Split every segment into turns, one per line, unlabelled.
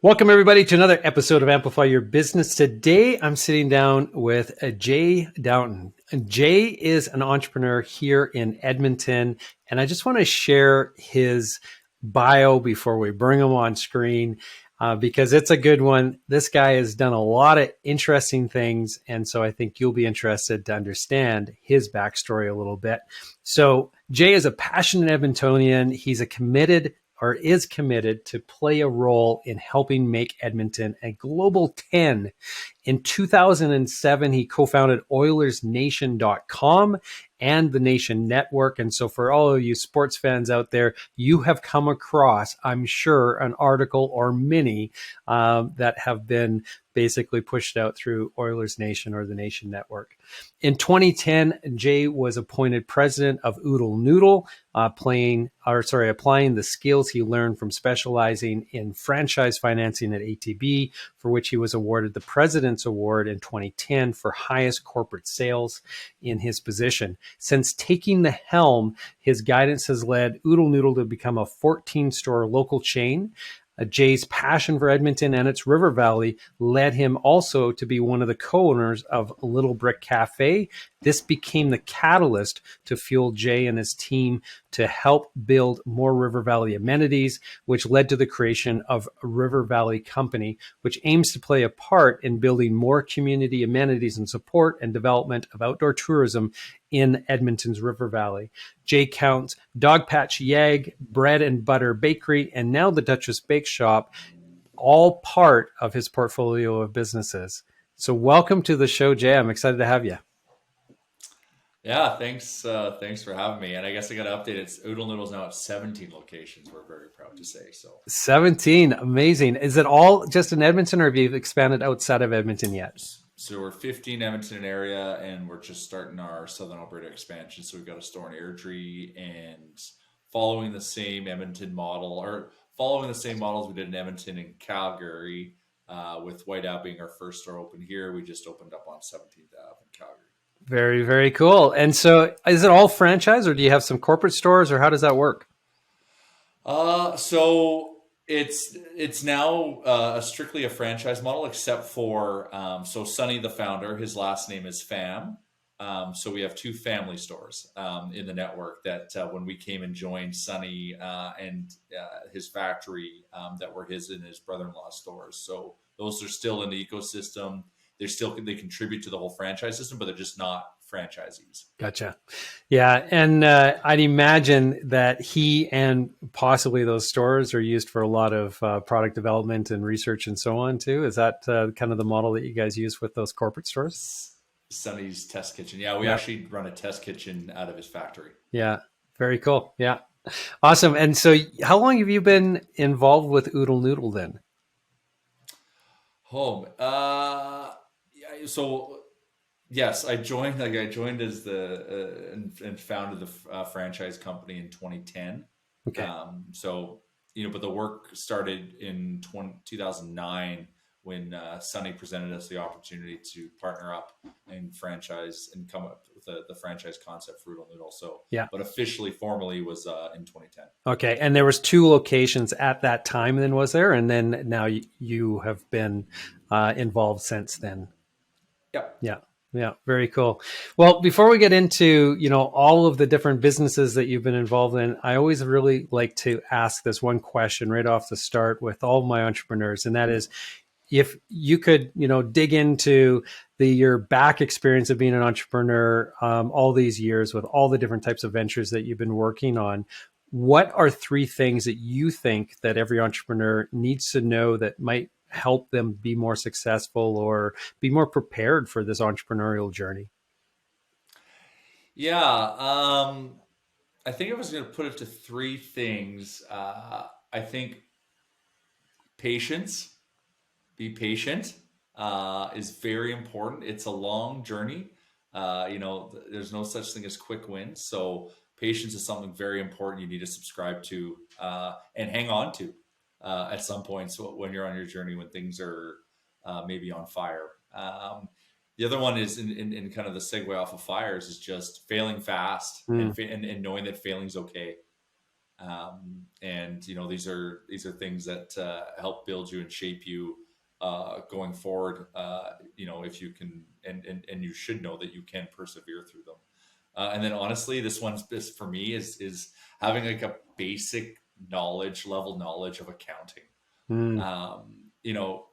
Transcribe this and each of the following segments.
Welcome, everybody, to another episode of Amplify Your Business. Today, I'm sitting down with Jay Downton. Jay is an entrepreneur here in Edmonton, and I just want to share his bio before we bring him on screen because it's a good one. This guy has done a lot of interesting things, and so I think you'll be interested to understand his backstory a little bit. So Jay is a passionate Edmontonian. He's a committed or is committed to play a role in helping make Edmonton a global 10. In 2007, he co-founded OilersNation.com and the Nation Network. And so for all of you sports fans out there, you have come across, I'm sure, an article or many that have been basically pushed out through Oilers Nation or the Nation Network. In 2010, Jay was appointed president of Oodle Noodle, applying the skills he learned from specializing in franchise financing at ATB, for which he was awarded the President's Award in 2010 for highest corporate sales in his position. Since taking the helm, his guidance has led Oodle Noodle to become a 14-store local chain. Jay's passion for Edmonton and its River Valley led him also to be one of the co-owners of Little Brick Cafe. This became the catalyst to fuel Jay and his team to help build more River Valley amenities, which led to the creation of River Valley Company, which aims to play a part in building more community amenities and support and development of outdoor tourism in Edmonton's River Valley. Jay counts Dogpatch YEG, Bread and Butter Bakery, and now the Duchess Bakeshop, all part of his portfolio of businesses. So welcome to the show, Jay. I'm excited to have you.
Yeah, thanks for having me. And I guess I got to update. It's Oodle Noodles now at 17 locations. We're very proud to say so.
17, amazing. Is it all just in Edmonton, or have you expanded outside of Edmonton yet?
So we're 15 Edmonton area, and we're just starting our Southern Alberta expansion. So we've got a store in Airdrie, and following the same models we did in Edmonton and Calgary, with White Ave being our first store open here. We just opened up on 17th Ave in Calgary.
Very, very cool. And so is it all franchise, or do you have some corporate stores, or how does that work?
So it's now strictly a franchise model, except for so Sonny, the founder, his last name is Pham. So we have two family stores in the network that when we came and joined Sonny and his factory that were his and his brother-in-law's stores. So those are still in the ecosystem. They contribute to the whole franchise system, but they're just not franchisees.
Gotcha. Yeah. And I'd imagine that he and possibly those stores are used for a lot of product development and research and so on too. Is that kind of the model that you guys use with those corporate stores?
Sonny's test kitchen. Yeah, we actually run a test kitchen out of his factory.
Yeah. Very cool. Yeah. Awesome. And so how long have you been involved with Oodle Noodle then?
So yes, I joined as and founded the franchise company in 2010.
Okay.
But the work started in 2009 when Sonny presented us the opportunity to partner up and franchise and come up with the franchise concept for Oodle Noodle. So yeah, but officially, formally was in 2010.
Okay. And there was 2 locations at that time then, was there? And then now you have been involved since then.
Yep.
Yeah. Yeah. Very cool. Well, before we get into, all of the different businesses that you've been involved in, I always really like to ask this one question right off the start with all my entrepreneurs. And that is, if you could, dig into your back experience of being an entrepreneur, all these years with all the different types of ventures that you've been working on, what are 3 things that you think that every entrepreneur needs to know that might help them be more successful or be more prepared for this entrepreneurial journey?
Yeah. I think I was going to put it to 3 things. I think patience, be patient, is very important. It's a long journey. There's no such thing as quick wins. So patience is something very important. You need to subscribe to, and hang on to. At some point, so when you're on your journey, when things are maybe on fire. The other one is in kind of the segue off of fires is just failing fast and knowing that failing's okay. And these are things that help build you and shape you going forward. If you can, and you should know that you can persevere through them. And then honestly, this one's for me is having like a basic knowledge of accounting.
Mm.
You know,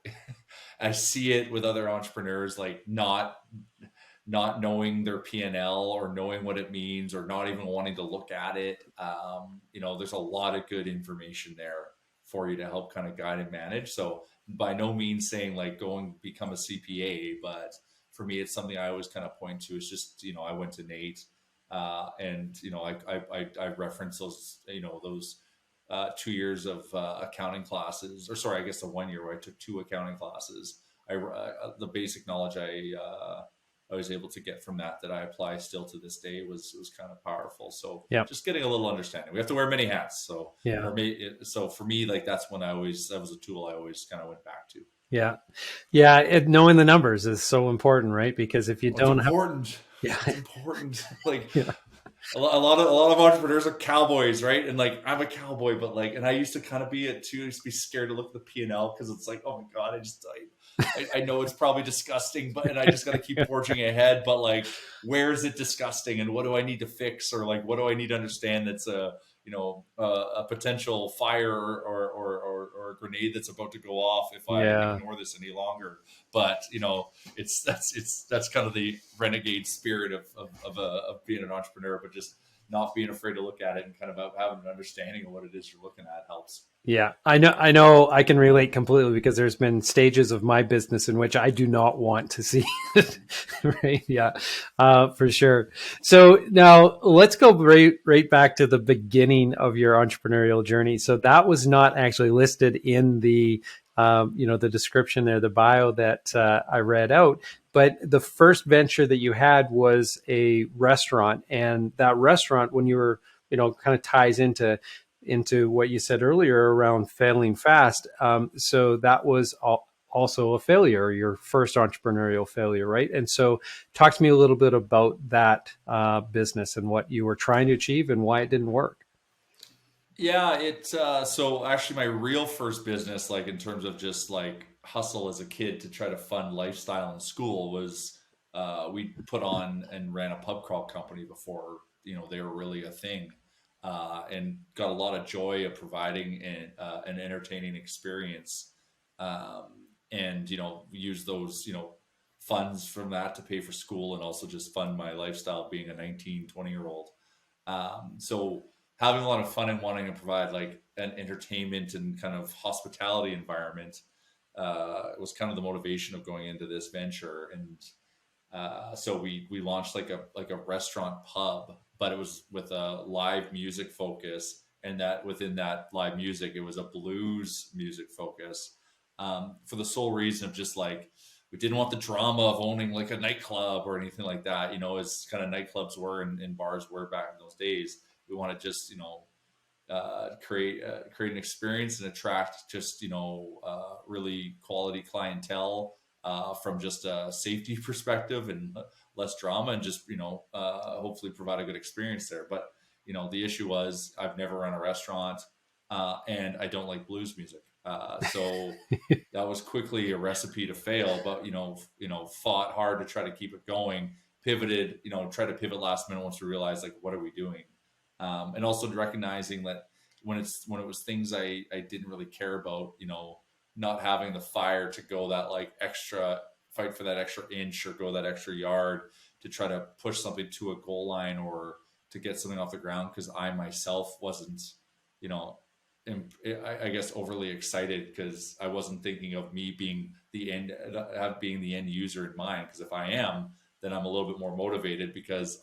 I see it with other entrepreneurs, like not knowing their P&L or knowing what it means or not even wanting to look at it. There's a lot of good information there for you to help kind of guide and manage. So by no means saying like go and become a CPA, but for me, it's something I always kind of point to. It's just, I went to Nate, and I reference those 2 years of accounting classes, or sorry, I guess the 1 year where I took 2 accounting classes. The basic knowledge I was able to get from that I apply still to this day was kind of powerful. So
Yeah.
just getting a little understanding. We have to wear many hats. So
Yeah.
so for me, like that's when that was a tool I always kind of went back to.
Yeah. Yeah. Knowing the numbers is so important, right? Because if you don't
it's important.
Yeah.
It's important. Like
Yeah.
a lot of entrepreneurs are cowboys, right? And like I'm a cowboy, but like, and I used to kind of be it too. I used to be scared to look at the P&L because it's like, oh my god, I know it's probably disgusting, and I just got to keep forging ahead. But like, where is it disgusting, and what do I need to fix, or like, what do I need to understand that's a potential fire or a grenade that's about to go off if I ignore this any longer. But that's kind of the renegade spirit of being an entrepreneur, but just not being afraid to look at it and kind of having an understanding of what it is you're looking at helps.
Yeah, I know I can relate completely because there's been stages of my business in which I do not want to see it. Right. Yeah, for sure. So now let's go right back to the beginning of your entrepreneurial journey. So that was not actually listed in the, the description there, the bio that I read out. But the first venture that you had was a restaurant, and that restaurant, when you were, kind of ties into what you said earlier around failing fast. So that was also a failure, your first entrepreneurial failure, right? And so talk to me a little bit about that business and what you were trying to achieve and why it didn't work.
Yeah, so actually my real first business, like in terms of just like hustle as a kid to try to fund lifestyle in school was we put on and ran a pub crawl company before, they were really a thing. And got a lot of joy of providing an entertaining experience. And, use those, funds from that to pay for school and also just fund my lifestyle being a 19, 20-year-old. So having a lot of fun and wanting to provide like an entertainment and kind of hospitality environment was kind of the motivation of going into this venture. And so we launched like a restaurant pub, but it was with a live music focus, and that within that live music, it was a blues music focus, for the sole reason of just like we didn't want the drama of owning like a nightclub or anything like that. As kind of nightclubs were and bars were back in those days. We want to just create an experience and attract just really quality clientele from just a safety perspective and less drama, and just hopefully provide a good experience there. But the issue was I've never run a restaurant, and I don't like blues music, so that was quickly a recipe to fail. But fought hard to try to keep it going, pivoted, tried to pivot last minute once we realized like what are we doing, and also recognizing that when it was things I didn't really care about, not having the fire to go that like extra fight for that extra inch or go that extra yard to try to push something to a goal line or to get something off the ground, because I myself wasn't, I guess overly excited, because I wasn't thinking of me being the end user in mind. Because if I am, then I'm a little bit more motivated because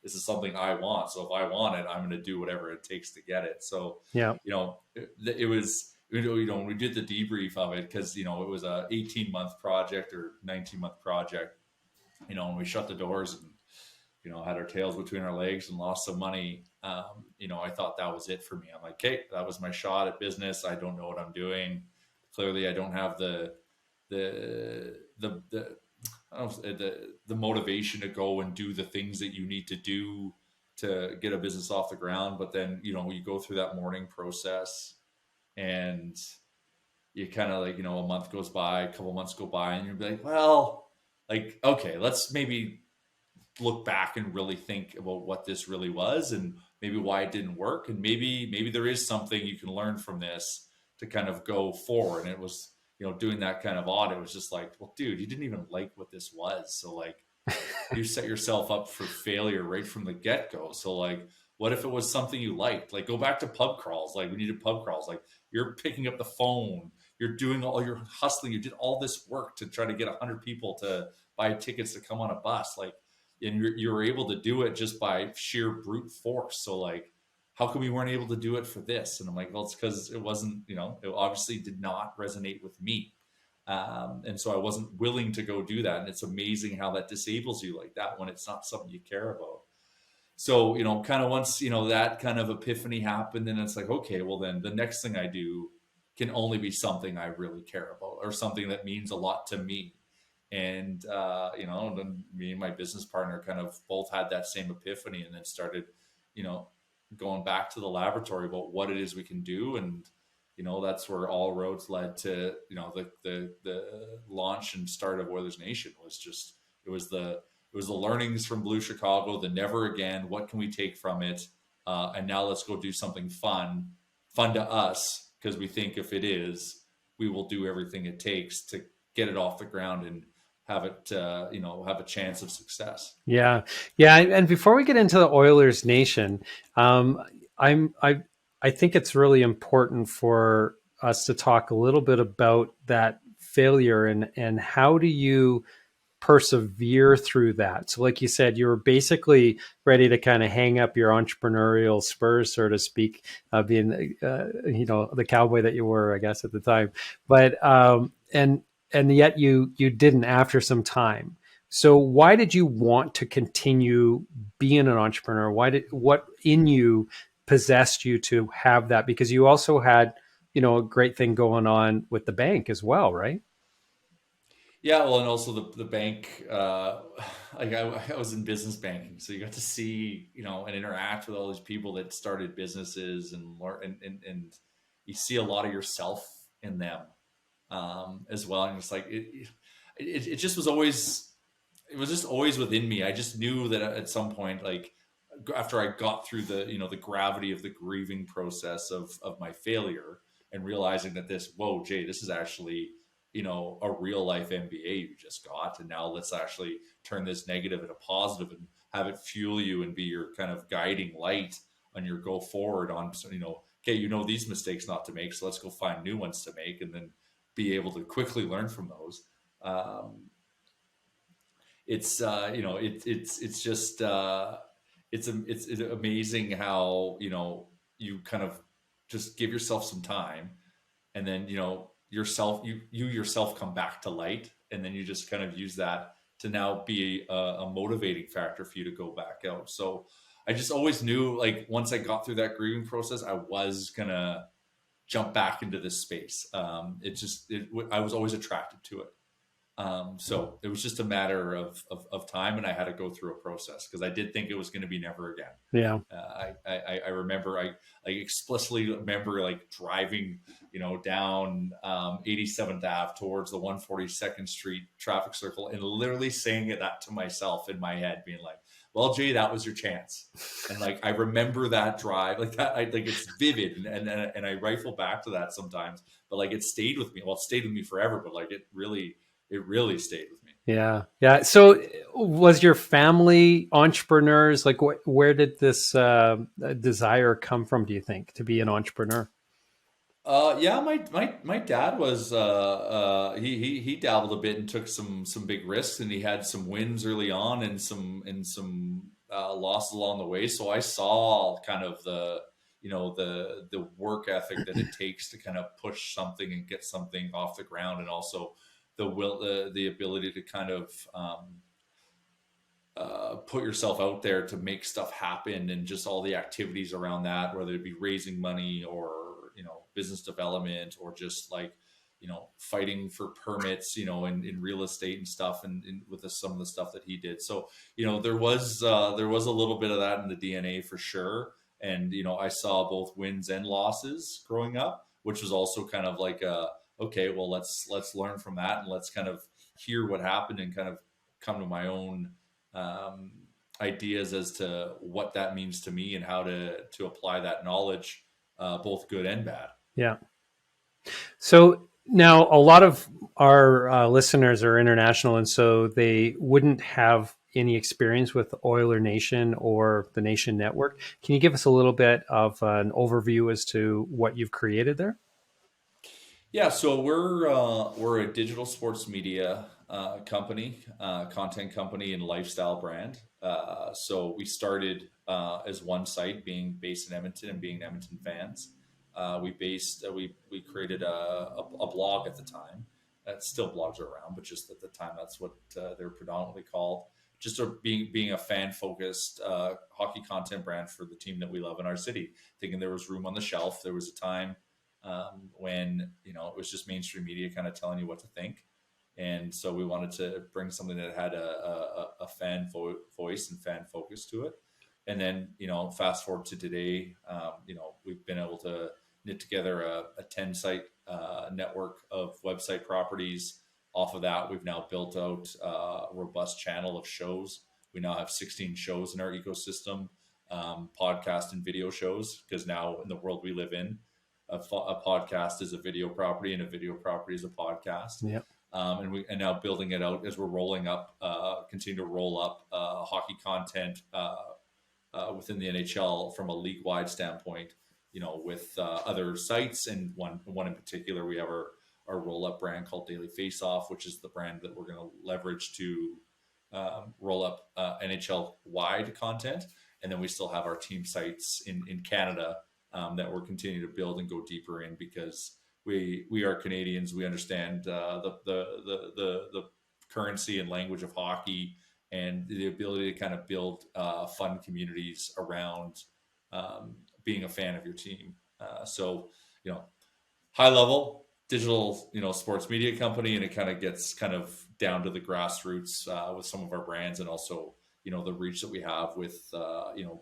this is something I want. So if I want it, I'm going to do whatever it takes to get it. So,
Yeah.
it was, when we did the debrief of it, because, it was a 18-month project or 19-month project, and we shut the doors and, had our tails between our legs and lost some money. I thought that was it for me. I'm like, okay, that was my shot at business. I don't know what I'm doing. Clearly I don't have the motivation to go and do the things that you need to do to get a business off the ground. But then, you know, you go through that mourning process, and you kind of like, you know, a month goes by, a couple months go by, and you're like, well, like, okay, let's maybe look back and really think about what this really was, and maybe why it didn't work, and maybe there is something you can learn from this to kind of go forward. And it was, you know, doing that kind of audit, it was just like, well, dude, you didn't even like what this was, so like, you set yourself up for failure right from the get-go. So like, what if it was something you liked? Like, go back to pub crawls. Like, when you did pub crawls, like, you're picking up the phone, you're doing all, you're hustling, you did all this work to try to get 100 people to buy tickets to come on a bus, like, and you're able to do it just by sheer brute force. So like, how come we weren't able to do it for this? And I'm like, well, it's because it wasn't, you know, it obviously did not resonate with me. And so I wasn't willing to go do that. And it's amazing how that disables you like that when it's not something you care about. So, you know, kind of once, you know, that kind of epiphany happened, and it's like, okay, well then the next thing I do can only be something I really care about, or something that means a lot to me. And, you know, then me and my business partner kind of both had that same epiphany, and then started, you know, going back to the laboratory about what it is we can do. And, you know, that's where all roads led to, you know, the launch and start of Oilers Nation. Was just, it was the learnings from Blue Chicago, the never again, what can we take from it? And now let's go do something fun to us, because we think if it is, we will do everything it takes to get it off the ground and have it, you know, have a chance of success.
Yeah, yeah. And before we get into the Oilers Nation, um, I'm I think it's really important for us to talk a little bit about that failure, and how do you persevere through that. So like you said, you were basically ready to kind of hang up your entrepreneurial spurs, so to speak, being you know, the cowboy that you were, I guess, at the time. But and yet you didn't after some time. So why did you want to continue being an entrepreneur? What in you possessed you to have that? Because you also had, you know, a great thing going on with the bank as well, right?
Yeah, well, and also the bank, like I was in business banking, so you got to see, you know, and interact with all these people that started businesses, and learn, and you see a lot of yourself in them, as well. And it's like, it just was always, it was just always within me. I just knew that at some point, like, after I got through the, you know, the gravity of the grieving process of my failure, and realizing that this, whoa, Jay, this is actually, you know, a real life MBA you just got. And now let's actually turn this negative into positive, and have it fuel you and be your kind of guiding light on your go forward on, you know, okay, you know, these mistakes not to make, so let's go find new ones to make, and then be able to quickly learn from those. It's you know, it's just it's amazing how, you know, you kind of just give yourself some time, and then, you know, you yourself come back to light, and then you just kind of use that to now be a motivating factor for you to go back out. So I just always knew, like, once I got through that grieving process, I was gonna jump back into this space. I was always attracted to it. So it was just a matter of time, and I had to go through a process, because I did think it was going to be never again.
Yeah.
I remember, I explicitly remember, like, driving, you know, down 87th Ave towards the 142nd Street traffic circle, and literally saying that to myself in my head, being like, well, Jay, that was your chance. And like, I remember that drive like that. I think it's vivid, and I rifle back to that sometimes, but like, it stayed with me. Well, it stayed with me forever, but like, it really stayed with me.
Yeah. Yeah. So was your family entrepreneurs? Like, where did this desire come from, do you think, to be an entrepreneur?
Yeah, my dad was, he dabbled a bit and took some big risks, and he had some wins early on, and some losses along the way. So I saw kind of the, you know, the work ethic that it takes to kind of push something and get something off the ground, and also the will, the ability to kind of put yourself out there to make stuff happen, and just all the activities around that, whether it be raising money, or, you know, business development, or just like fighting for permits, in real estate and stuff, and with some of the stuff that he did. So, there was a little bit of that in the DNA for sure. And, I saw both wins and losses growing up, which was also kind of like, okay, well, let's learn from that, and let's kind of hear what happened and kind of come to my own, ideas as to what that means to me and how to apply that knowledge, both good and bad.
Yeah. So now a lot of our listeners are international, and so they wouldn't have any experience with Oiler Nation or the Nation Network. Can you give us a little bit of an overview as to what you've created there?
Yeah, so we're a digital sports media company, content company, and lifestyle brand. So we started as one site, being based in Edmonton and being Edmonton fans. We created a blog at the time. Still blogs are around, but just at the time, that's what they're predominantly called. Just being a fan focused hockey content brand for the team that we love in our city. Thinking there was room on the shelf. There was a time when it was just mainstream media kind of telling you what to think, and so we wanted to bring something that had a fan voice and fan focus to it. And then fast forward to today, we've been able to knit together a 10 site network of website properties. Off of that, we've now built out a robust channel of shows. We now have 16 shows in our ecosystem, podcast and video shows, because now in the world we live in, a podcast is a video property and a video property is a podcast.
Yeah.
And now building it out as we're rolling up, continue to roll up hockey content within the NHL from a league-wide standpoint, with other sites. And one in particular, we have our roll-up brand called Daily Face-Off, which is the brand that we're going to leverage to roll up NHL-wide content. And then we still have our team sites in Canada that we're continuing to build and go deeper in, because we are Canadians. We understand the currency and language of hockey, and the ability to kind of build fun communities around being a fan of your team. So, high level digital, sports media company, and it kind of gets kind of down to the grassroots with some of our brands, and also, the reach that we have with,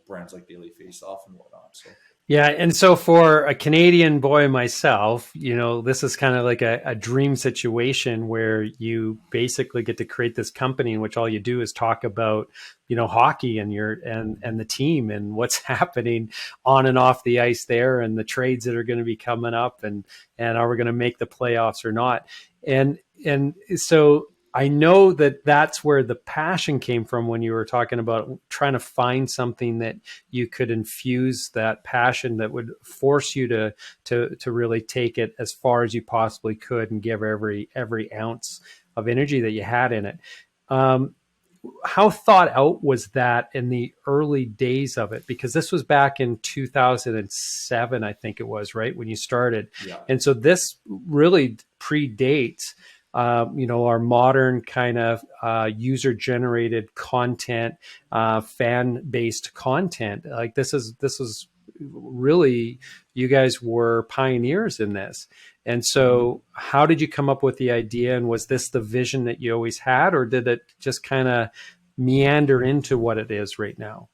brands like Daily Face Off and whatnot. So.
Yeah. And so for a Canadian boy myself, this is kind of like a dream situation where you basically get to create this company in which all you do is talk about, hockey and and the team and what's happening on and off the ice there, and the trades that are going to be coming up, and are we going to make the playoffs or not? And so I know that that's where the passion came from when you were talking about trying to find something that you could infuse that passion that would force you to really take it as far as you possibly could and give every ounce of energy that you had in it. How thought out was that in the early days of it? Because this was back in 2007, I think it was, right, when you started.
Yeah.
And so this really predates our modern kind of user-generated content, fan-based content. Like this is really, you guys were pioneers in this. And so how did you come up with the idea? And was this the vision that you always had, or did it just kind of meander into what it is right now?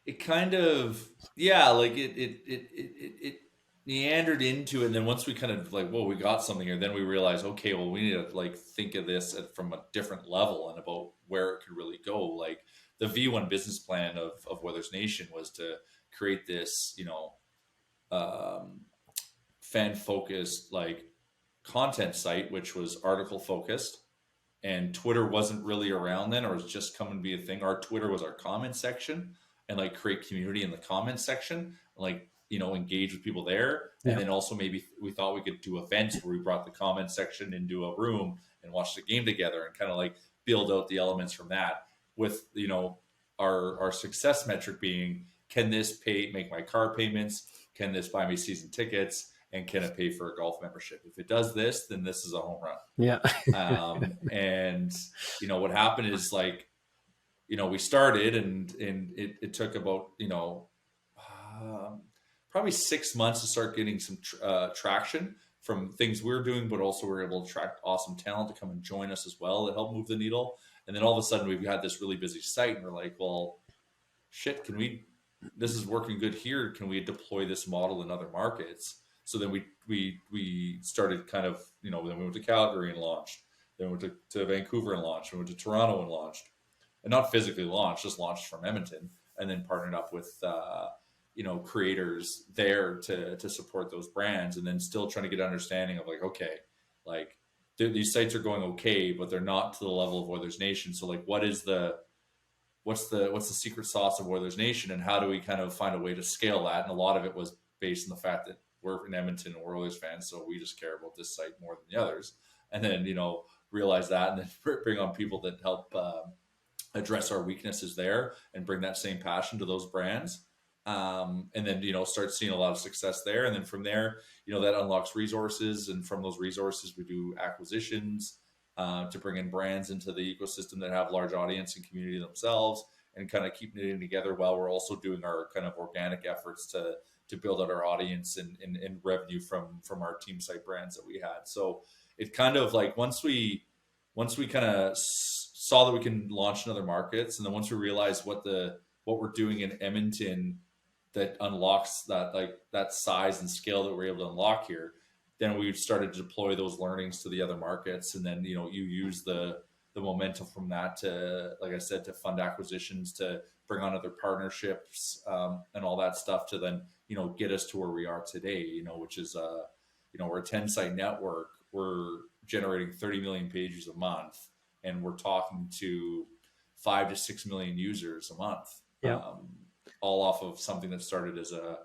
It kind of, yeah, like it meandered into it. And then once we kind of like, whoa, we got something here, then we realized, okay, well, we need to like think of this from a different level and about where it could really go. Like the V1 business plan of Weathers Nation was to create this, fan focused like content site, which was article focused, and Twitter wasn't really around then, or was just coming to be a thing. Our Twitter was our comment section, and like create community in the comment section, like, engage with people there.
Yeah.
And then also maybe we thought we could do events where we brought the comment section into a room and watch the game together, and kind of like build out the elements from that, with, our success metric being, can this make my car payments? Can this buy me season tickets? And can it pay for a golf membership? If it does this, then this is a home run.
Yeah.
And what happened is, like, we started, and it took about, probably 6 months to start getting some traction from things we're doing, but also we're able to attract awesome talent to come and join us as well that help move the needle. And then all of a sudden we've had this really busy site and we're like, well, shit, this is working good here. Can we deploy this model in other markets? So then we started kind of, then we went to Calgary and launched. Then we went to Vancouver and launched. We went to Toronto and launched. And not physically launched, just launched from Edmonton, and then partnered up with, creators there to support those brands, and then still trying to get understanding of like, okay, like these sites are going okay, but they're not to the level of Oilers Nation. So like, what's the secret sauce of Oilers Nation, and how do we kind of find a way to scale that? And a lot of it was based on the fact that we're in Edmonton and we're Oilers fans, so we just care about this site more than the others. And then realize that, and then bring on people that help address our weaknesses there and bring that same passion to those brands. And then, start seeing a lot of success there. And then from there, that unlocks resources. And from those resources, we do acquisitions to bring in brands into the ecosystem that have large audience and community themselves, and kind of keep knitting together while we're also doing our kind of organic efforts to build out our audience and revenue from our team site brands that we had. So it kind of like, once we kind of saw that we can launch in other markets, and then once we realized what we're doing in Edmonton that unlocks that size and scale that we're able to unlock here, then we started to deploy those learnings to the other markets. And then, you use the momentum from that to, like I said, to fund acquisitions, to bring on other partnerships, and all that stuff to then, get us to where we are today, which is, we're a 10 site network. We're generating 30 million pages a month, and we're talking to 5 to 6 million users a month.
Yeah.
All off of something that started as an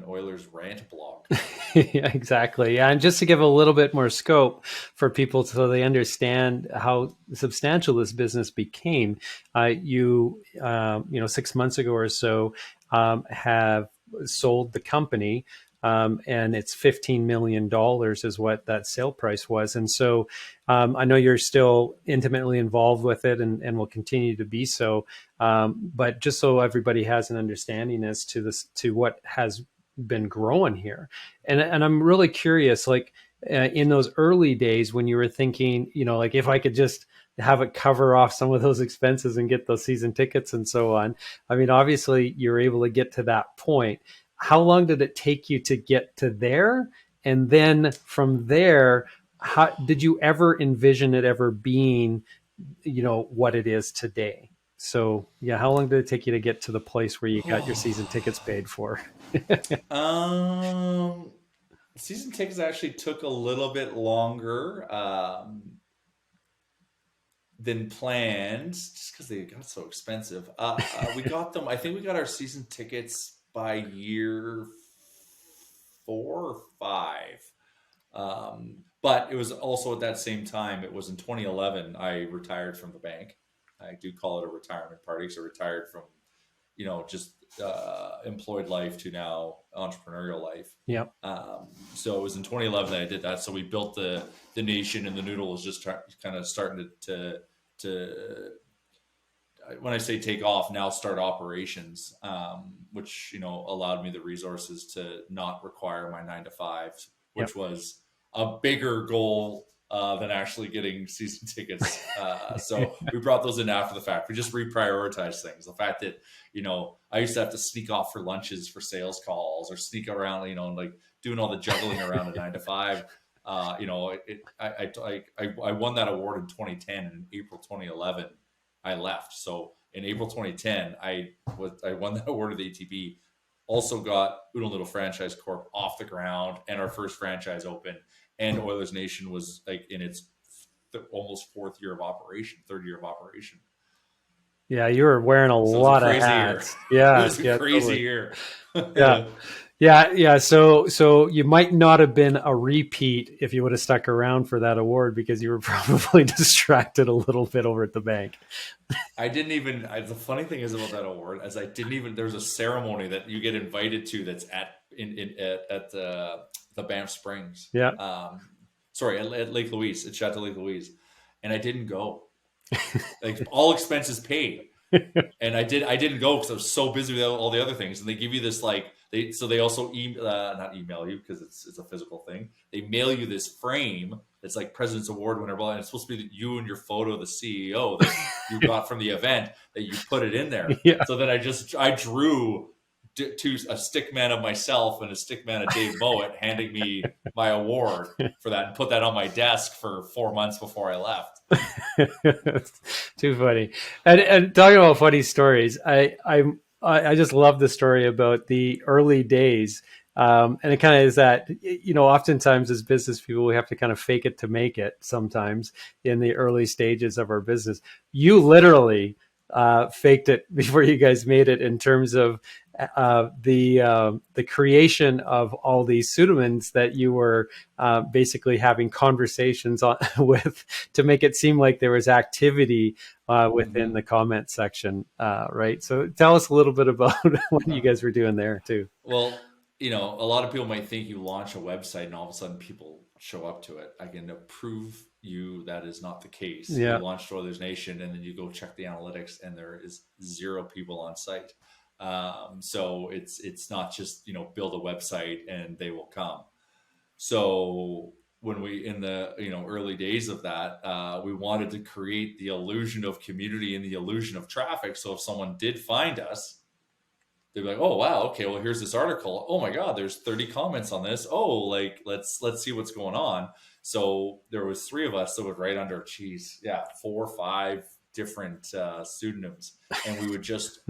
Oilers rant blog.
Yeah, exactly. Yeah. And just to give a little bit more scope for people so they understand how substantial this business became, 6 months ago or so, have sold the company. And it's $15 million is what that sale price was. And so I know you're still intimately involved with it and will continue to be so. But just so everybody has an understanding as to what has been growing here. And I'm really curious, like in those early days when you were thinking, like if I could just have it cover off some of those expenses and get those season tickets and so on. I mean, obviously you're able to get to that point. How long did it take you to get to there? And then from there, how did you ever envision it ever being, what it is today? So yeah, how long did it take you to get to the place where you got your season tickets paid for?
Season tickets actually took a little bit longer than planned, just because they got so expensive. We got them. I think we got our season tickets by year 4 or 5. But it was also at that same time, it was in 2011, I retired from the bank. I do call it a retirement party. So retired from, just employed life to now entrepreneurial life.
Yep.
So it was in 2011 that I did that. So we built the nation, and the Noodle was just kind of starting to when I say take off, now start operations, which, allowed me the resources to not require my 9 to 5, which was a bigger goal than actually getting season tickets. So we brought those in after the fact. We just reprioritized things. The fact that, I used to have to sneak off for lunches for sales calls, or sneak around, like doing all the juggling around a 9 to 5. I won that award in 2010, and in April 2011, I left. So in April 2010, I won that award at the ATP. Also got Oodle Noodle Franchise Corp off the ground, and our first franchise open. And Oilers Nation was like in its almost third year of operation.
Yeah, you were wearing a lot of hats. Yeah,
it was a crazy year.
Yeah. So you might not have been a repeat if you would have stuck around for that award, because you were probably distracted a little bit over at the bank.
I didn't even. The funny thing is about that award, as I didn't even. There's a ceremony that you get invited to that's at the Banff Springs.
Yeah.
At Lake Louise, at Chateau Lake Louise, and I didn't go. Like all expenses paid, and I didn't go because I was so busy with all the other things. And they give you this like They also not email you because it's a physical thing. They mail you this frame that's like President's Award winner, and it's supposed to be you and your photo of the CEO that you got from the event, that you put it in there.
Yeah.
So then I drew a stick man of myself and a stick man of Dave Mowat handing me my award for that, and put that on my desk for 4 months before I left.
Too funny. And talking about funny stories, I just love the story about the early days. And it kind of is that, oftentimes as business people, we have to kind of fake it to make it sometimes in the early stages of our business. You literally faked it before you guys made it, in terms of the creation of all these pseudonyms that you were basically having conversations with, to make it seem like there was activity within the comment section, right? So tell us a little bit about what you guys were doing there too.
Well, a lot of people might think you launch a website and all of a sudden people show up to it. I can prove you that is not the case.
Yeah.
You launch Oilers Nation and then you go check the analytics and there is 0 people on site. So it's not just, build a website and they will come. So when we, in the, early days of that, we wanted to create the illusion of community and the illusion of traffic. So if someone did find us, they'd be like, oh, wow, okay, well, here's this article. Oh my God, there's 30 comments on this. Oh, like, let's see what's going on. So there was 3 of us that would write under, 4 or 5 different pseudonyms. And we would just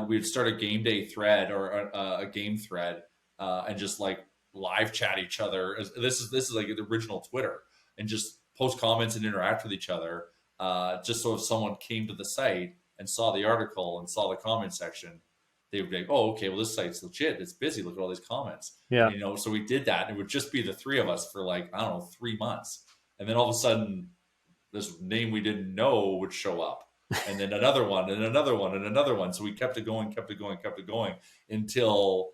we'd start a game day thread or a game thread and just like live chat each other. This is like the original Twitter, and just post comments and interact with each other. Just so if someone came to the site and saw the article and saw the comment section, they would be like, oh, okay, well, this site's legit. It's busy. Look at all these comments.
Yeah.
And, so we did that. And it would just be the 3 of us for like, I don't know, 3 months. And then all of a sudden, this name we didn't know would show up. And then another one and another one and another one. So we kept it going until,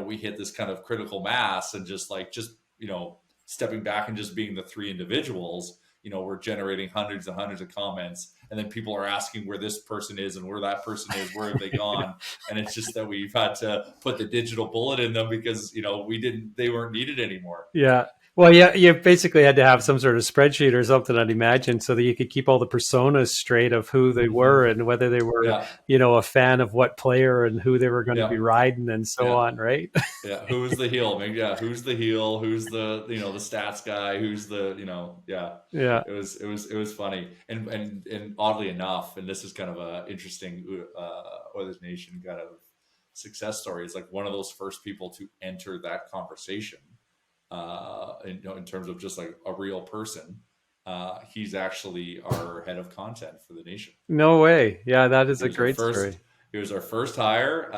we hit this kind of critical mass, and just stepping back and just being the 3 individuals, we're generating hundreds and hundreds of comments, and then people are asking where this person is and where that person is, where have they gone? And it's just that we've had to put the digital bullet in them because, they weren't needed anymore.
Yeah. Well, yeah, you basically had to have some sort of spreadsheet or something, I'd imagine, so that you could keep all the personas straight of who they were and whether they were, a fan of what player and who they were going to be riding and so on, right?
Yeah. Who's the heel? Maybe, who's the heel? Who's the, the stats guy? Who's the,
Yeah.
It was funny. And oddly enough, and this is kind of a interesting Oilers Nation kind of success story, is like one of those first people to enter that conversation. In terms of just like a real person, he's actually our head of content for the nation.
No way. Yeah, that is a great story.
He was our first hire,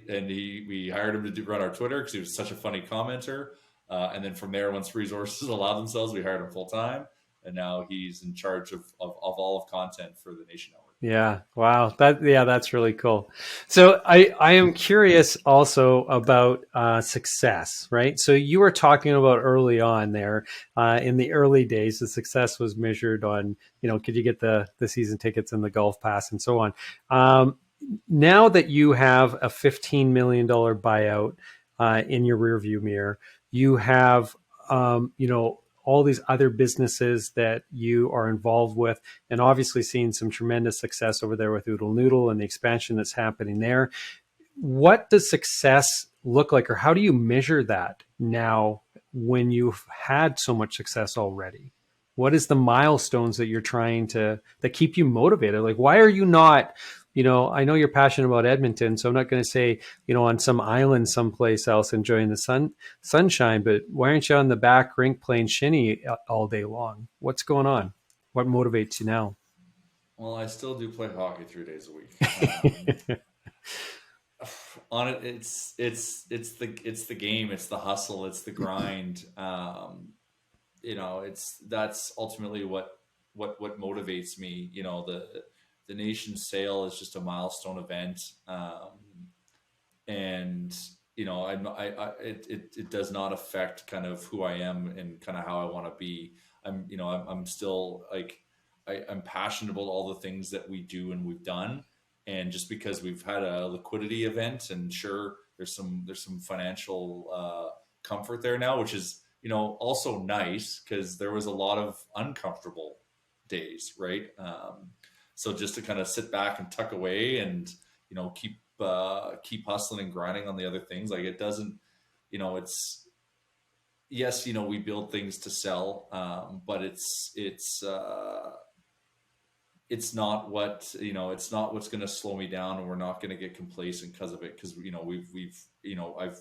and we hired him to run our Twitter because he was such a funny commenter. And then from there, once resources allowed themselves, we hired him full time, and now he's in charge of all of content for the Nation Network.
Yeah. Wow. That's really cool. So I am curious also about success, right? So you were talking about early on there, in the early days, the success was measured on, could you get the season tickets and the golf pass and so on. Now that you have a $15 million buyout in your rearview mirror, you have, all these other businesses that you are involved with, and obviously seeing some tremendous success over there with Oodle Noodle and the expansion that's happening there. What does success look like, or how do you measure that now when you've had so much success already? What is the milestones that you're trying that keep you motivated? Like, why are you not, I know you're passionate about Edmonton, so I'm not going to say, on some island someplace else enjoying the sunshine, but why aren't you on the back rink playing shinny all day long? What's going on? What motivates you now?
Well, I still do play hockey 3 days a week. On it, it's the game, it's the hustle, it's the grind. That's ultimately what motivates me. The nation sale is just a milestone event, and it does not affect kind of who I am and kind of how I want to be. I'm still like I'm passionate about all the things that we do and we've done, and just because we've had a liquidity event, and sure, there's some financial comfort there now, which is, also nice, because there was a lot of uncomfortable days, right? So just to kind of sit back and tuck away and, keep hustling and grinding on the other things. Like, it doesn't, it's, yes, we build things to sell, but it's not what, it's not what's going to slow me down, and we're not going to get complacent because of it. Because,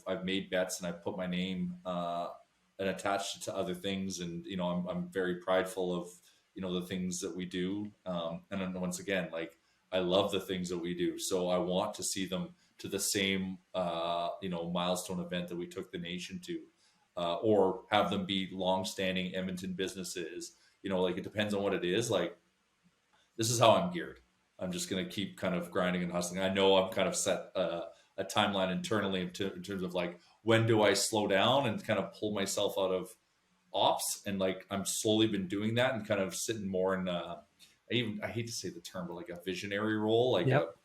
I've made bets, and I've put my name, and attached it to other things. And, I'm very prideful of, the things that we do. And then once again, like, I love the things that we do. So I want to see them to the same, milestone event that we took the nation to, or have them be longstanding Edmonton businesses. Like, it depends on what it is. Like, this is how I'm geared. I'm just going to keep kind of grinding and hustling. I know I'm kind of set a timeline internally in terms of, like, when do I slow down and kind of pull myself out of ops. And, like, I'm slowly been doing that and kind of sitting more in, I hate to say the term, but like a visionary role, like
Yep.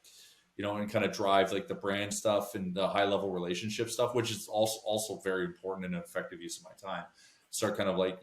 and kind of drive, like, the brand stuff and the high level relationship stuff, which is also very important and an effective use of my time. Start kind of, like,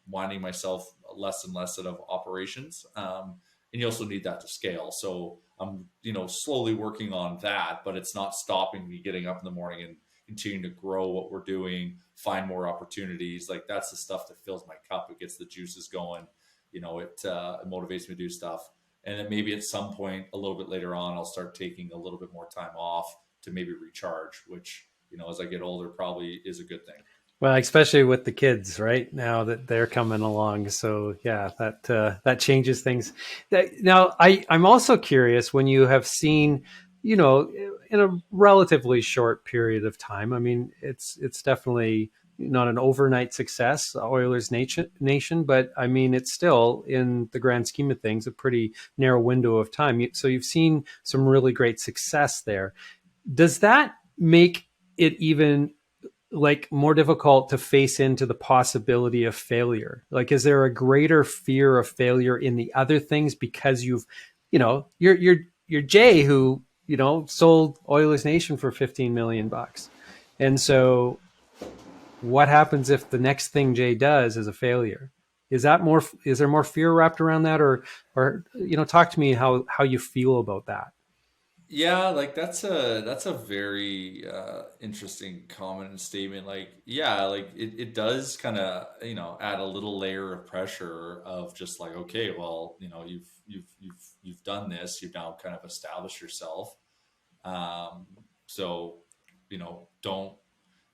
winding myself less and less out of operations. And you also need that to scale. So I'm, slowly working on that, but it's not stopping me getting up in the morning and continuing to grow what we're doing, find more opportunities. Like, that's the stuff that fills my cup. It gets the juices going. It motivates me to do stuff. And then maybe at some point a little bit later on, I'll start taking a little bit more time off to maybe recharge, which, as I get older, probably is a good thing.
Well, especially with the kids right now that they're coming along. So yeah, that changes things. Now, I'm also curious, when you have seen, in a relatively short period of time. I mean, it's definitely not an overnight success, Oilers nation, but I mean, it's still, in the grand scheme of things, a pretty narrow window of time. So you've seen some really great success there. Does that make it even, like, more difficult to face into the possibility of failure? Like, is there a greater fear of failure in the other things because you're Jay, who, sold Oilers Nation for $15 million. And so what happens if the next thing Jay does is a failure? Is there more fear wrapped around that, or talk to me how you feel about that?
Yeah, like, that's a very interesting comment and statement. Like, yeah, like, it does kind of, add a little layer of pressure of just, like, okay, well, you've done this, you've now kind of established yourself. So, don't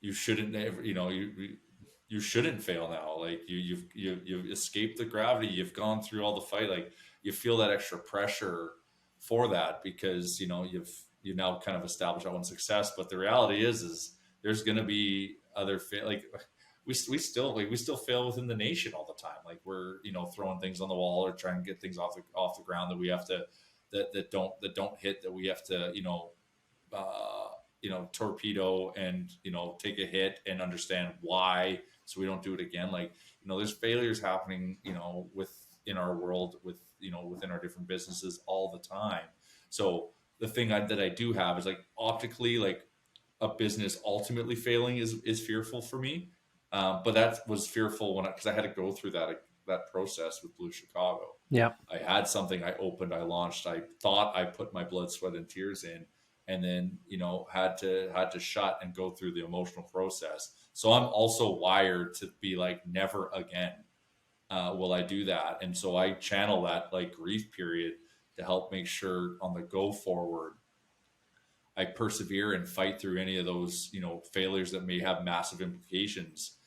you shouldn't ever, you shouldn't fail now. Like, you've escaped the gravity, you've gone through all the fight. Like, you feel that extra pressure for that, because you've now kind of established that one success. But the reality is there's going to be other like, we still fail within the nation all the time. Like, we're throwing things on the wall or trying to get things off the ground that we have to, that don't hit, that we have to torpedo and take a hit and understand why, so we don't do it again. Like, there's failures happening in our world, within our different businesses all the time. So the thing that I do have is, like, optically, like, a business ultimately failing is fearful for me. But that was fearful because I had to go through that process with Blue Chicago.
Yeah.
I had something, I opened, I launched, I thought I put my blood, sweat, and tears in, and then had to shut and go through the emotional process. So I'm also wired to be like, never again will I do that. And so I channel that, like, grief period to help make sure on the go forward I persevere and fight through any of those failures that may have massive implications.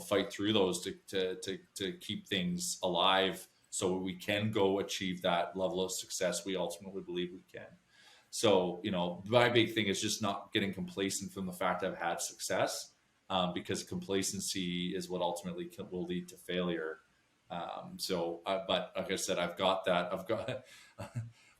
Fight through those to keep things alive, so we can go achieve that level of success we ultimately believe we can. So, my big thing is just not getting complacent from the fact I've had success, because complacency is what ultimately will lead to failure. But like I said, I've got,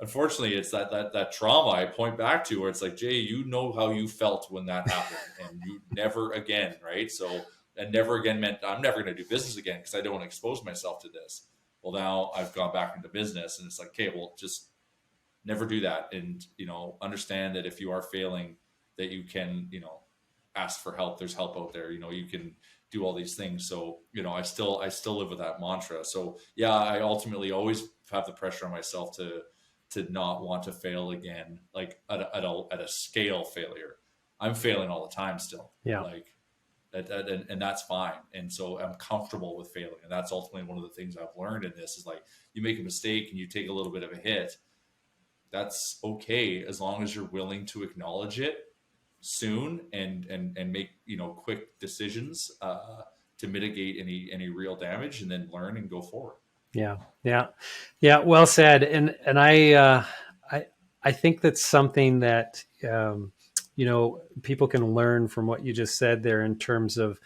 unfortunately, it's that trauma I point back to, where it's like, Jay, how you felt when that happened, and you never again, right? So, and never again meant I'm never going to do business again because I don't want to expose myself to this. Well, now I've gone back into business, and it's like, okay, well, just never do that. And, understand that if you are failing, that you can, ask for help. There's help out there. You can do all these things. So, I still live with that mantra. So yeah, I ultimately always have the pressure on myself to not want to fail again, like at a scale failure. I'm failing all the time still.
Yeah.
Like, and that's fine. And so I'm comfortable with failing. And that's ultimately one of the things I've learned in this is like, you make a mistake and you take a little bit of a hit. That's okay, as long as you're willing to acknowledge it soon and make, quick decisions, to mitigate any real damage, and then learn and go forward.
Yeah. Yeah. Yeah. Well said. And I think that's something that, people can learn from what you just said there in terms of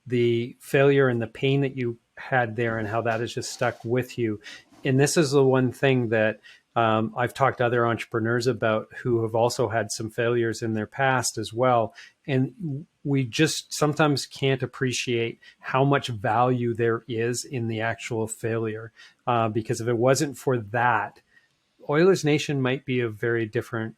the failure and the pain that you had there and how that has just stuck with you. And this is the one thing that I've talked to other entrepreneurs about who have also had some failures in their past as well. And we just sometimes can't appreciate how much value there is in the actual failure. Because if it wasn't for that, Oilers Nation might be a very different,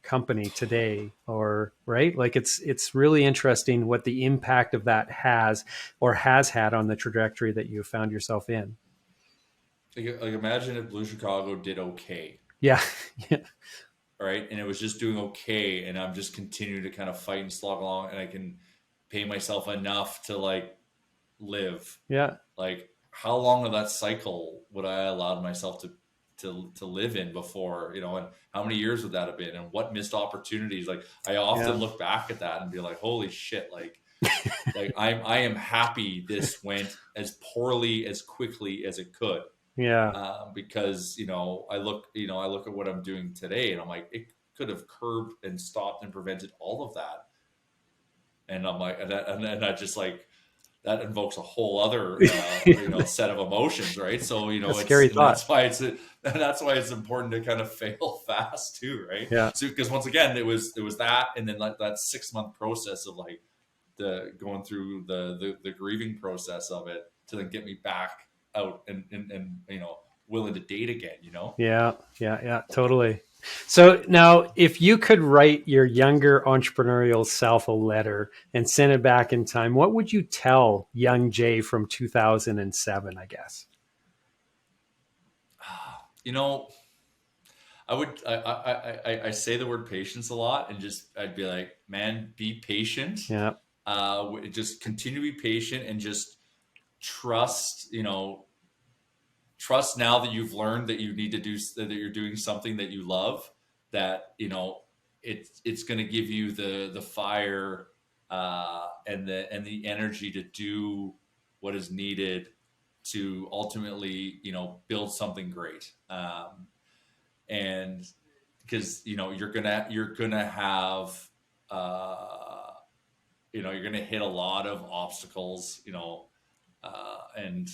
company today, or right. Like it's really interesting what the impact of that has or has had on the trajectory that you found yourself in.
Like imagine if Blue Chicago did okay.
Yeah. Yeah.
Right. And it was just doing okay. And I'm just continuing to kind of fight and slog along, and I can pay myself enough to like live.
Yeah.
Like, how long of that cycle would I allow myself to live in before, and how many years would that have been, and what missed opportunities? Like, I often look back at that and be like, holy shit, like I am happy this went as poorly as quickly as it could.
Yeah.
Because I look at what I'm doing today, and I'm like, it could have curbed and stopped and prevented all of that. And I'm like, and I just like, that invokes a whole other set of emotions, right? So
a scary thought.
That's why it's important to kind of fail fast too, right?
Yeah.
So because once again, it was that, and then like that 6-month process of like the going through the grieving process of it to then get me back out and willing to date again.
Yeah, totally. So now, if you could write your younger entrepreneurial self a letter and send it back in time, what would you tell young Jay from 2007, I guess?
I say the word patience a lot, and I'd be like, man, be patient.
Yeah.
Just continue to be patient and just trust, trust now that you've learned that you need to do, that you're doing something that you love, that, it's going to give you the fire, and the energy to do what is needed to ultimately, build something great. And because, you're going to have, you're going to hit a lot of obstacles, and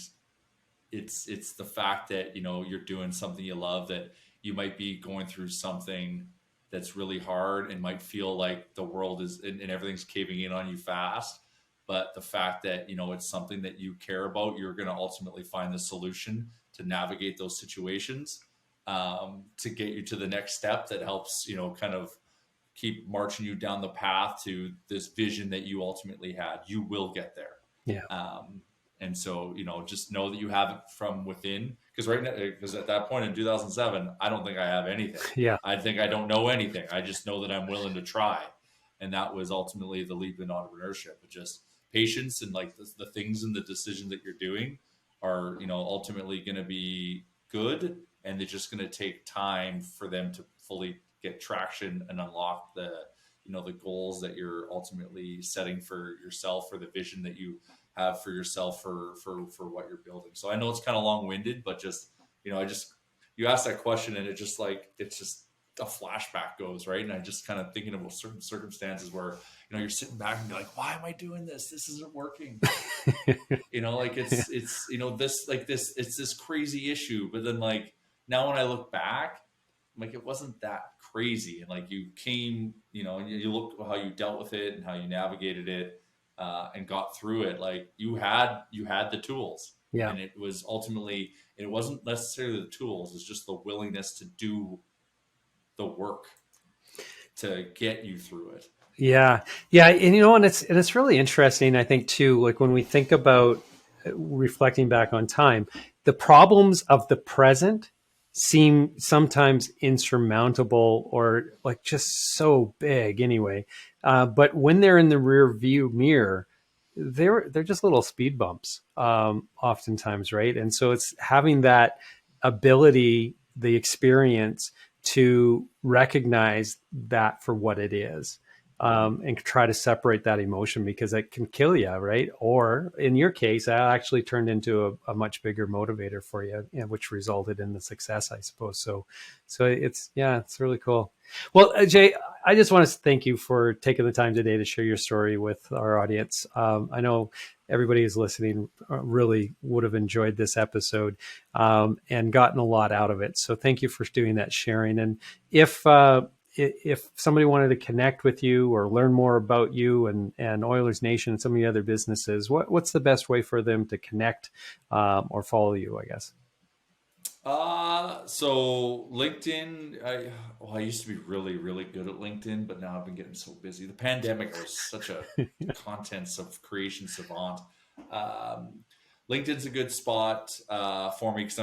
it's the fact that, you're doing something you love, that you might be going through something that's really hard and might feel like the world is and everything's caving in on you fast. But the fact that, it's something that you care about, you're going to ultimately find the solution to navigate those situations, to get you to the next step that helps, kind of keep marching you down the path to this vision that you ultimately had. You will get there.
Yeah.
And so, just know that you have it from within, because right now, because at that point in 2007, I don't think I have anything.
Yeah.
I think I don't know anything. I just know that I'm willing to try. And that was ultimately the leap in entrepreneurship, but just patience, and like the things and the decisions that you're doing are, ultimately going to be good. And they're just going to take time for them to fully get traction and unlock the goals that you're ultimately setting for yourself, or the vision that you have for yourself for what you're building. So I know it's kind of long-winded, but just, you asked that question, and it's just a flashback goes, right? And I just kind of thinking about certain circumstances where, you're sitting back and be like, why am I doing this? This isn't working. Like it's it's this crazy issue. But then like, now when I look back, like, it wasn't that crazy. And like, you came, and you look how you dealt with it and how you navigated it, and got through it. Like, you had the tools.
Yeah.
And it was ultimately, it wasn't necessarily the tools, it's just the willingness to do the work. get you through it.
Yeah. Yeah. And and it's really interesting, I think, too, like when we think about reflecting back on time, the problems of the present seem sometimes insurmountable or like just so big anyway. But when they're in the rear view mirror, they're just little speed bumps, oftentimes, right? And so it's having that ability, the experience to recognize that for what it is, and try to separate that emotion because it can kill you, right? Or in your case, that actually turned into a much bigger motivator for you, which resulted in the success, I suppose. So it's really cool. Well, Jay, I just want to thank you for taking the time today to share your story with our audience. I know everybody who's listening really would have enjoyed this episode, and gotten a lot out of it. So thank you for doing that sharing. And if somebody wanted to connect with you or learn more about you and Oilers Nation and some of the other businesses, what's the best way for them to connect, or follow you, I guess?
So LinkedIn, I used to be really, really good at LinkedIn, but now I've been getting so busy. The pandemic was such a content creation savant. Um, LinkedIn's a good spot for me because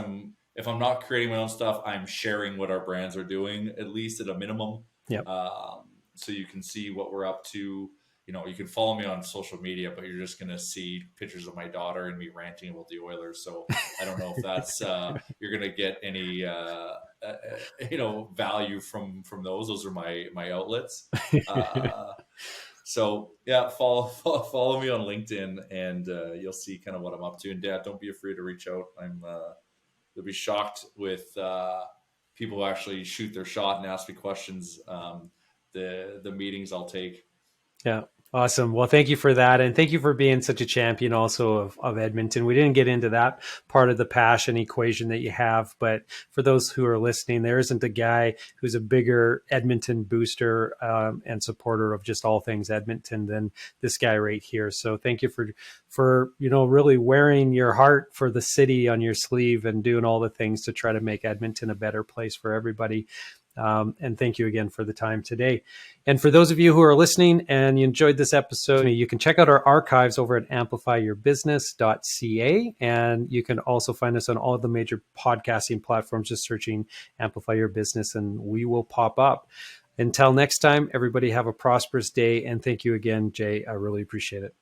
if I'm not creating my own stuff, I'm sharing what our brands are doing, at least at a minimum.
Yep.
So you can see what we're up to. You can follow me on social media, but you're just going to see pictures of my daughter and me ranting about the Oilers. So I don't know if that's you're going to get any value from those. Those are my outlets. So yeah, follow me on LinkedIn, and you'll see kind of what I'm up to. And Dad, don't be afraid to reach out. You'll be shocked with people who actually shoot their shot and ask me questions. The meetings I'll take.
Yeah. Awesome. Well, thank you for that. And thank you for being such a champion also of Edmonton. We didn't get into that part of the passion equation that you have, but for those who are listening, there isn't a guy who's a bigger Edmonton booster, and supporter of just all things Edmonton than this guy right here. So thank you for really wearing your heart for the city on your sleeve and doing all the things to try to make Edmonton a better place for everybody. And thank you again for the time today. And for those of you who are listening and you enjoyed this episode, you can check out our archives over at amplifyyourbusiness.ca. And you can also find us on all of the major podcasting platforms, just searching Amplify Your Business, and we will pop up. Until next time, everybody have a prosperous day. And thank you again, Jay. I really appreciate it.